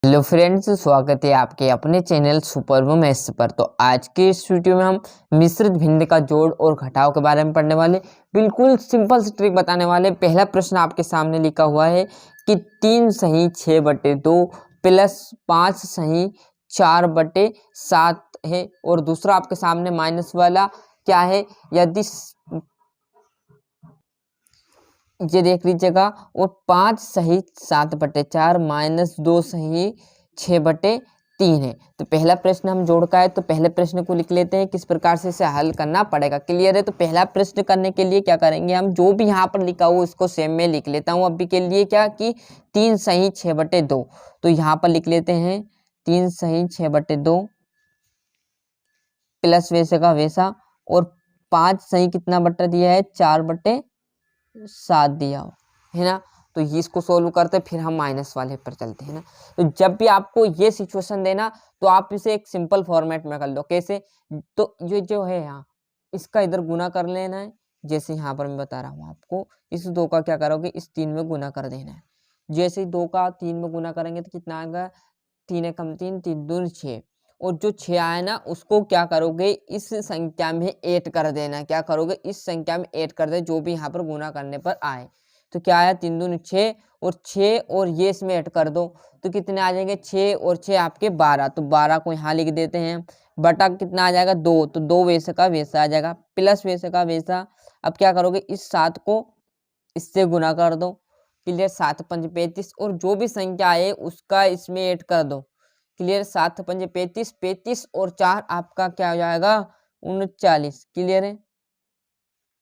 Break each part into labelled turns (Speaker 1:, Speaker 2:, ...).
Speaker 1: Hello friends, स्वागत है आपके अपने चैनल सुपर मैथ्स पर। तो आज के इस वीडियो में हम मिश्रित भिन्न का जोड़ और घटाव के बारे में पढ़ने वाले, बिल्कुल सिंपल सी ट्रिक बताने वाले। पहला प्रश्न आपके सामने लिखा हुआ है कि 3 सही 6/2 प्लस 5 सही 4/7 है, और दूसरा आपके सामने माइनस वाला क्या है, यदि ये देख लीजिएगा, और 5 सही 7/4 माइनस 2 सही 6/3 है। तो पहला प्रश्न हम जोड़ का है, तो पहले प्रश्न को लिख लेते हैं, किस प्रकार से इसे हल करना पड़ेगा। क्लियर है। तो पहला प्रश्न करने के लिए क्या करेंगे, हम जो भी यहाँ पर लिखा हुआ इसको सेम में लिख लेता हूँ अभी के लिए, क्या कि 3 सही 6/2। तो यहाँ पर लिख लेते हैं 3 सही 6/2 प्लस वैसे का वैसा, और 5 सही कितना बट्टा दिया है, 4/7 दिया हो, है ना। तो ये इसको सोल्व करते फिर हम माइनस वाले पर चलते हैं ना। तो जब भी आपको ये सिचुएशन देना, तो आप इसे एक सिंपल फॉर्मेट में कर लो। कैसे, तो ये जो है यहाँ, इसका इधर गुना कर लेना है। जैसे यहाँ पर मैं बता रहा हूँ आपको, इस 2 का क्या करोगे, इस 3 में गुना कर देना है। जैसे ही 2 का 3 में गुना करेंगे तो कितना आएगा, 3 एकम 3, 3 दूनी 6, और जो 6 आया ना, उसको क्या करोगे, इस संख्या में ऐड कर देना। क्या करोगे, इस संख्या में ऐड कर दे, जो भी यहाँ पर गुना करने पर आए। तो क्या आया, 3 दूनी 6, और 6 और ये इसमें ऐड कर दो, तो कितने आ जाएंगे, 6 और 6 आपके 12। तो 12 को यहाँ लिख देते हैं, बटा कितना आ जाएगा, 2। तो 2 वैसे का वैसा आ जाएगा, प्लस वैसे का वैसा। अब क्या करोगे, इस 7 को इससे गुना कर दो। क्लियर, 7 पंज 35, और जो भी संख्या आए उसका इसमें ऐड कर दो। क्लियर, 7 पंजे 35, 35 और 4 आपका क्या हो जाएगा, 39। क्लियर है,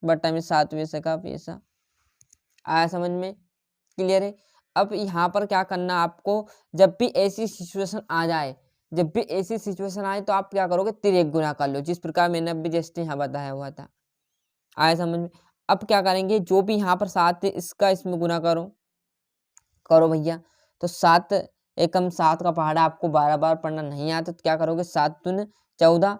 Speaker 1: बटा में 7 वैसे का वैसा। आया समझ में। क्लियर है। अब यहाँ पर क्या करना आपको, जब भी ऐसी सिचुएशन आ जाए, जब भी ऐसी सिचुएशन आए, तो आप क्या करोगे, तिरक गुना कर लो, जिस प्रकार मैंने अभी जस्ट यहाँ बताया हुआ था। आया समझ में। अब क्या करेंगे, जो भी यहाँ पर 7 है, इसका इसमें गुना करो, करो भैया। तो 7 एकम 7 का पहाड़ा आपको 12 बार पढ़ना नहीं आता, तो क्या करोगे, 7 दूनी 14,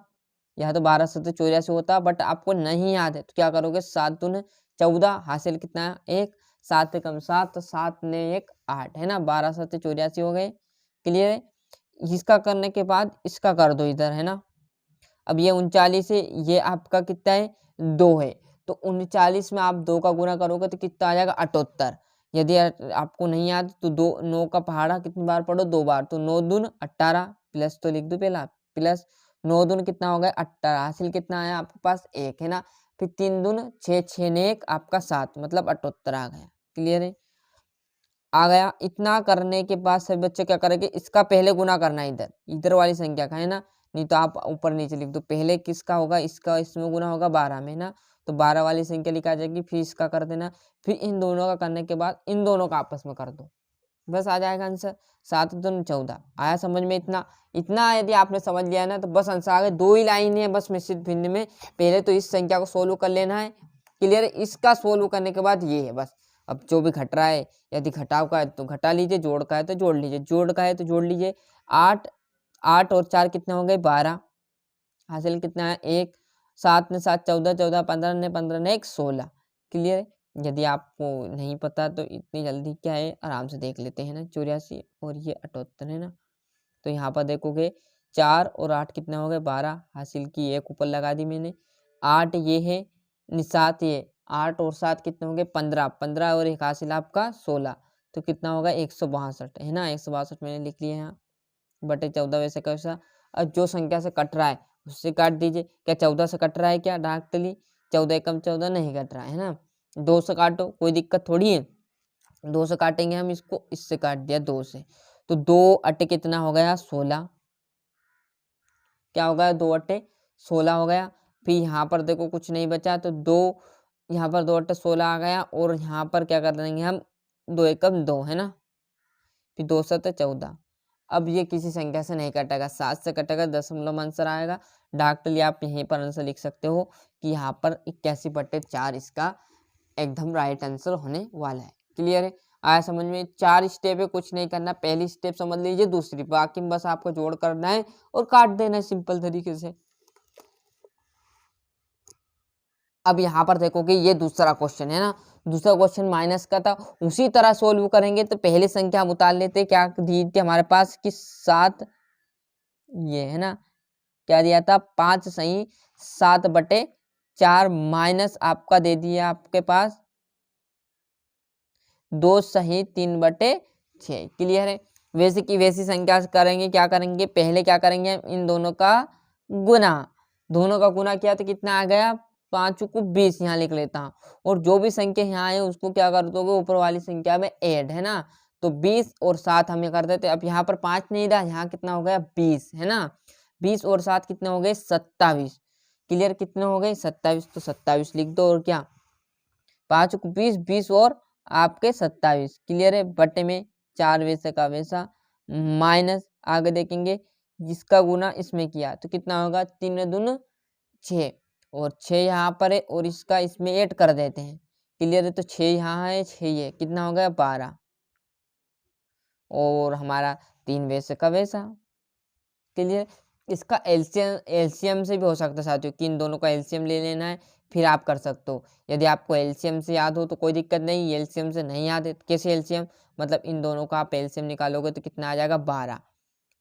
Speaker 1: यह तो 12 7 84 होता, बट आपको नहीं याद है, तो क्या करोगे, 7 दूनी 14, हासिल कितना है, 1, 7 एकम 7, तो 7 ने 1 8, है ना, 12 7 84 हो गए। क्लियर है। इसका करने के बाद इसका कर दो इधर, है ना। अब ये 39 है, ये आपका कितना है, 2 है। तो 39 में आप 2 का गुना करोगे तो कितना आ जाएगा, 78। यदि आपको नहीं याद तो 2 9 का पहाड़ा कितनी बार पढ़ो, 2 बार। तो 9 दून 18, प्लस तो लिख दो पहला, प्लस 9 दून कितना हो गया, 18। हासिल कितना आया आपके पास, 1, है ना। फिर 3 दून 6, 6 ने 1 आपका 7, मतलब 78 आ गया। क्लियर है, आ गया। इतना करने के बाद सभी बच्चे क्या करेंगे, इसका पहले गुना करना है इधर, इधर वाली संख्या का, है ना। नहीं तो आप ऊपर नीचे लिख दो, पहले किसका होगा, इसका इसमें गुना होगा 12 में ना। तो 12 वाली संख्या लिखा जाएगी, फिर इसका कर देना, फिर इन दोनों का करने के बाद इन दोनों का आपस में कर दो, बस आ जाएगा आंसर। 7 दूनी 14। आया समझ में। इतना इतना यदि आपने समझ लिया ना, तो बस आंसर आ गया। 2 ही लाइन है बस मिश्रित भिन्न में। पहले तो इस संख्या को सोल्व कर लेना है। क्लियर है। इसका सोल्व करने के बाद ये है बस। अब जो भी घट रहा है, यदि घटाव का है तो घटा लीजिए, जोड़ का है तो जोड़ लीजिए, जोड़ का है तो जोड़ लीजिए। 8 8 और 4 कितने हो गए, 12। हासिल कितना है, 1। 7 ने 7 14, 14 15 ने 15 ने 1 16। क्लियर है। यदि आपको नहीं पता तो इतनी जल्दी क्या है, आराम से देख लेते हैं ना। 84 और ये 78, है ना। तो यहाँ पर देखोगे 4 और 8 कितना हो गए, 12। हासिल की 1 ऊपर लगा दी मैंने। 8 ये है, 7 ये, 8 और 7 कितने हो गए, 15। 15 और 1 हासिल आपका 16। तो कितना होगा, 162, है ना। 162 मैंने लिख लिया यहाँ, बटे 14 वैसे कैसा। अब जो संख्या से कट रहा है उससे काट दीजिए। क्या 14 से कट रहा है, क्या डायरेक्टली 14 एकम 14 नहीं कट रहा है ना। 2 से काटो, कोई दिक्कत थोड़ी है। 2 से काटेंगे हम इसको, इससे काट दिया 2 से। तो 2 अट्टे कितना हो गया, 16। क्या हो गया, 2 अट्टे 16 हो गया। फिर यहाँ पर देखो कुछ नहीं बचा, तो 2 यहाँ पर 2 अट्टे 16 आ गया, और यहाँ पर क्या कर देंगे हम, 2 एकम 2, है ना। फिर 2 7 14। अब ये किसी संख्या से नहीं कटेगा, 7 से कटेगा, दशमलव में आंसर आएगा। डायरेक्टली आप यहीं पर आंसर लिख सकते हो कि यहाँ पर 81/4 इसका एकदम राइट आंसर होने वाला है। क्लियर है। आया समझ में। 4 स्टेप है, कुछ नहीं करना। पहली स्टेप समझ लीजिए, दूसरी बाकी में बस आपको जोड़ करना है और काट देना है सिंपल तरीके से। अब यहाँ पर देखोगे ये दूसरा क्वेश्चन है ना, दूसरा क्वेश्चन माइनस का था, उसी तरह सोल्व करेंगे। तो पहली संख्या हम उतार लेते, क्या दी थी हमारे पास कि 7, ये है ना, क्या दिया था 5 सही 7/4 माइनस आपका दे दिया आपके पास 2 सही 3/6। क्लियर है। वैसे की वैसी संख्या करेंगे, क्या करेंगे, पहले क्या करेंगे, इन दोनों का गुना, दोनों का गुना किया तो कितना आ गया 5 को 20 यहाँ लिख लेता हूँ, और जो भी संख्या यहाँ है उसको क्या कर दोगे ऊपर वाली संख्या में ऐड, है ना। तो 20 और 7 हमें कर देते। अब यहाँ पर 5 नहीं रहा, यहाँ कितना हो गया 20, है ना। 20 और 7 कितने हो गए 27। क्लियर, कितने हो गए 27, तो 27 लिख दो, और क्या 5 को 20, 20 और आपके 27। क्लियर है। बटे में 4 वैसे का वैसा माइनस, आगे देखेंगे जिसका गुना इसमें किया तो कितना होगा 3 दूनी 6, और 6 यहाँ पर है और इसका इसमें ऐड कर देते हैं। क्लियर है। तो 6 यहाँ है, 6 ये कितना हो गया 12, और हमारा 3 वैसे का वैसा। क्लियर। इसका एलसीएम से भी हो सकता है साथियों, कि इन दोनों का एलसीएम ले लेना है, फिर आप कर सकते हो। यदि आपको एलसीएम से याद हो तो कोई दिक्कत नहीं, एलसीएम से नहीं याद है कैसे एलसीएम, मतलब इन दोनों का आप एलसीएम निकालोगे तो कितना आ जाएगा 12।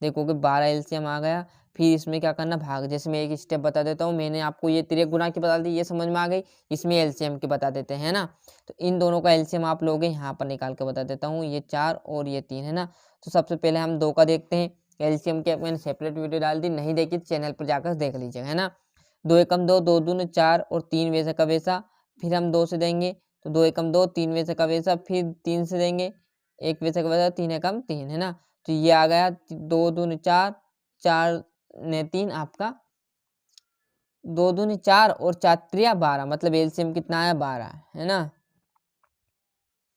Speaker 1: देखोगे 12 एलसीएम आ गया। फिर इसमें क्या करना भाग, जैसे मैं एक स्टेप बता देता हूँ, मैंने आपको ये तिर्यक गुणा की बता दी, ये समझ में आ गई, इसमें एलसीएम की बता देते हैं ना। तो इन दोनों का एलसीएम आप लोगे, यहाँ पर निकाल के बता देता हूँ, ये 4 और ये 3 है ना। तो सबसे पहले हम 2 का देखते हैं, एलसीएम की मैंने सेपरेट वीडियो डाल दी, नहीं देखी चैनल पर जाकर देख लीजिएगा, है ना। 2 एकम 2, 2 दूनी 4 और 3 वैसे का वैसा। फिर हम 2 से देंगे तो 2 एकम 2, 3 वैसे का वैसा, फिर 3 से देंगे 1 वैसे का वैसा, 3 एकम 3, है ना। तो ये आ गया 2 दूनी 4, 4 ने 3 आपका 2 दूनी 4 और 4 त्रिया 12, मतलब एलसीएम कितना आया 12, है ना।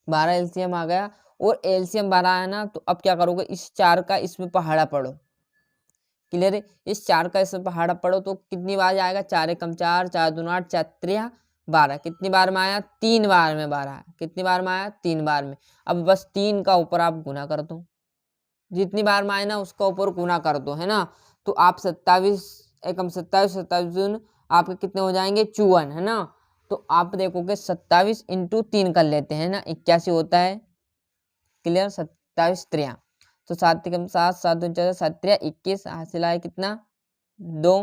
Speaker 1: 12 एलसीएम आ गया, और एलसीएम 12 आया ना, तो अब क्या करोगे इस 4 का इसमें पहाड़ा पढ़ो। क्लियर है। इस 4 का इसमें पहाड़ा पढ़ो तो कितनी बार आएगा 4 एकम 4, 4 दूनी 8, 4 त्रिया 12, कितनी बार में आया 3 बार में 12, कितनी बार में आया 3 बार में। अब बस 3 का ऊपर आप गुना कर दो, जितनी बार में आए ना उसका ऊपर गुना कर दो, है ना। तो आप 27 एकम 27, 27 दूनी आपके कितने हो जाएंगे 54, है ना। तो आप देखोगे 27 इंटू 3 कर लेते हैं ना, 81 होता है। क्लियर। 27 त्रिया, तो 7 एकम 7, 7 दूनी 14, 7 त्रिया 21, हासिल आया कितना 2,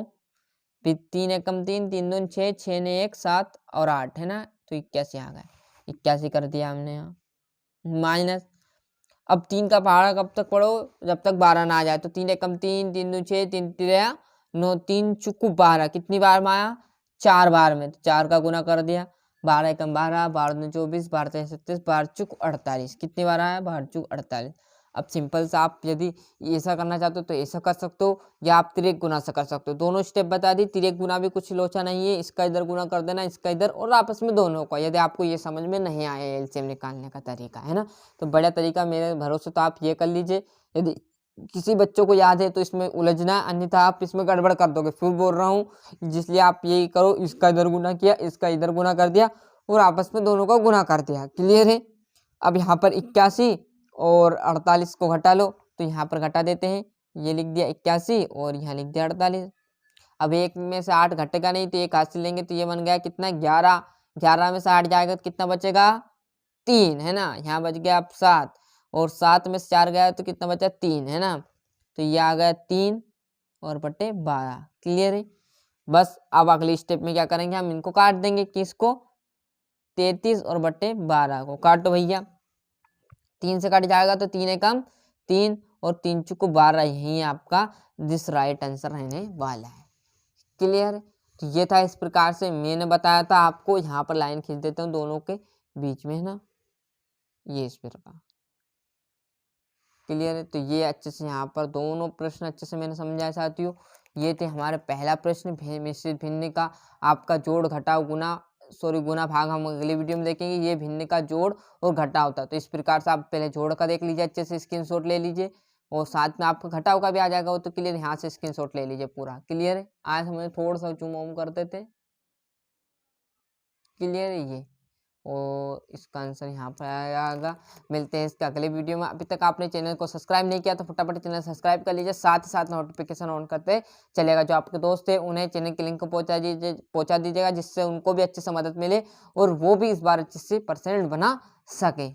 Speaker 1: फिर 3 एकम 3, 3 दूनी 6, 6 ने 1 7 और 8, है ना। तो 81 आ गए, 81 कर दिया हमने यहाँ माइनस। अब 3 का पहाड़ा कब तक पढ़ो, जब तक 12 ना आ जाए। तो 3 एकम 3, 3 दूनी 6, 3 त्रिया 9, 3 चुकू 12, कितनी बार में आया 4 बार में। तो 4 का गुना कर दिया, 12 एकम 12, 12 दूनी 24, 12 तेईस 36, 12 चुक 48, कितनी बार आया 12 चुक 48। अब सिंपल सा आप यदि ऐसा करना चाहते हो तो ऐसा कर सकते हो, या आप तिर्यक गुना से कर सकते हो। दोनों स्टेप बता दी, तिर्यक गुना भी कुछ लोचा नहीं है, इसका इधर गुना कर देना, इसका इधर, और आपस में दोनों का। यदि आपको ये समझ में नहीं आया एलसीएम निकालने का तरीका, है ना, तो बड़ा तरीका मेरे भरोसे तो आप ये कर लीजिए। यदि किसी बच्चों को याद है तो इसमें उलझना, अन्यथा आप इसमें गड़बड़ कर दोगे। फिर बोल रहा हूँ जिसलिए आप यही करो, इसका इधर गुना किया, इसका इधर गुना कर दिया, और आपस में दोनों का गुना कर दिया। क्लियर है। अब यहाँ पर 81 और 48 को घटा लो, तो यहाँ पर घटा देते हैं, ये लिख दिया 81 और यहाँ लिख दिया 48। अब एक में से 8 घटेगा नहीं, तो एक हाथ से लेंगे, तो ये बन गया कितना 11, 11 में से 8 जाएगा तो कितना बचेगा 3, है ना। यहाँ बच गया अब 7, और 7 में से 4 गया तो कितना बचा 3, है ना। तो ये आ गया 3 और बटे 12। क्लियर है। बस अब अगले स्टेप में क्या करेंगे, हम इनको काट देंगे, किसको 33 और बटे 12 को काटो भैया। 3 से कट जाएगा तो 3 एकम 3 और 3 चुको 12, यही आपका जिस राइट आंसर रहने वाला है। क्लियर है। तो ये था, इस प्रकार से मैंने बताया था आपको। यहाँ पर लाइन खींच देता हूँ दोनों के बीच में, है ना, ये इस प्रकार। क्लियर है। तो ये अच्छे से यहाँ पर दोनों प्रश्न अच्छे से मैंने समझाया साथियों। ये थे हमारे पहला प्रश्न, मिश्रित भिन्न का आपका जोड़ घटाव गुना गुना भाग हम अगली वीडियो में देखेंगे। ये भिन्न का जोड़ और घटाव होता है। तो इस प्रकार से आप पहले जोड़ का देख लीजिए, अच्छे से स्क्रीनशॉट ले लीजिए, और साथ में आपका घटाव का भी आ जाएगा वो, तो क्लियर यहाँ से स्क्रीनशॉट ले लीजिए पूरा। क्लियर है। आज हमें थोड़ा सा जूम ऑन करते थे। क्लियर है ये, और इसका आंसर यहाँ पर आएगा। मिलते हैं इसके अगले वीडियो में। अभी तक आपने चैनल को सब्सक्राइब नहीं किया तो फटाफट चैनल सब्सक्राइब कर लीजिए, साथ ही साथ नोटिफिकेशन ऑन करते चलेगा। जो आपके दोस्त है उन्हें चैनल की लिंक को पहुँचा दीजिएगा, जिससे उनको भी अच्छे से मदद मिले और वो भी इस बार अच्छे से परसेंट बना सके।